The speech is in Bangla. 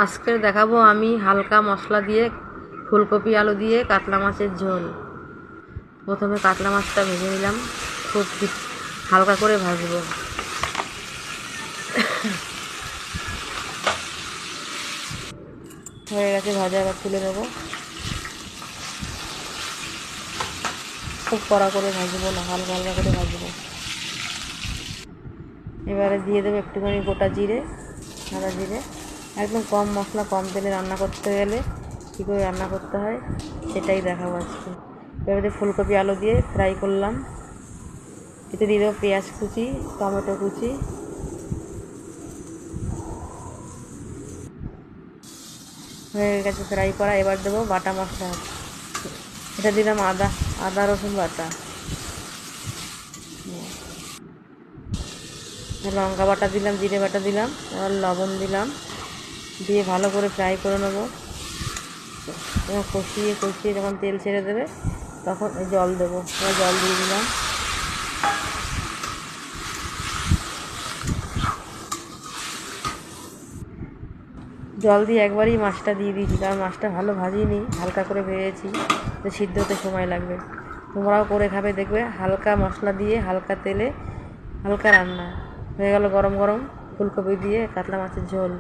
আজকে দেখাবো আমি হালকা মশলা দিয়ে ফুলকপি আলু দিয়ে কাতলা মাছের ঝোল। প্রথমে কাতলা মাছটা ভেজে নিলাম, খুব হালকা করে ভাজবো। হয়ে গেছে ভাজা, আবার তুলে নেবো। খুব কড়া করে ভাজবো না, হালকা হালকা করে ভাজবো। এবারে দিয়ে দেবো একটুখানি গোটা জিরে, সাদা জিরে। একদম কম মশলা কম তেলে রান্না করতে গেলে কী করে রান্না করতে হয় সেটাই দেখাবো আজকে। এবারে ফুলকপি আলু দিয়ে ফ্রাই করলাম। এতে দিয়ে দেবো পেঁয়াজ কুচি, টমেটো কুচি। হয়ে গেছে ফ্রাই করা। এবার দেবো বাটা মশলা। এটা দিলাম আদা রসুন বাটা, লঙ্কা বাটা দিলাম, জিরে বাটা দিলাম, এবার লবণ দিলাম, দিয়ে ভালো করে ফ্রাই করে নেবো। এবং কষিয়ে কষিয়ে যখন তেল ছেড়ে দেবে তখন জল দেবো। এবার জল দিয়ে দিলাম। জল দিয়ে একবারই মাছটা দিয়ে দিয়েছি, কারণ মাছটা ভালো ভাজিনি, হালকা করে ভেজেছি, তো সিদ্ধ হতে সময় লাগবে। তোমরাও করে খাবে, দেখবে হালকা মশলা দিয়ে হালকা তেলে হালকা রান্না হয়ে গেল। গরম গরম ফুলকপি দিয়ে কাতলা মাছের ঝোল।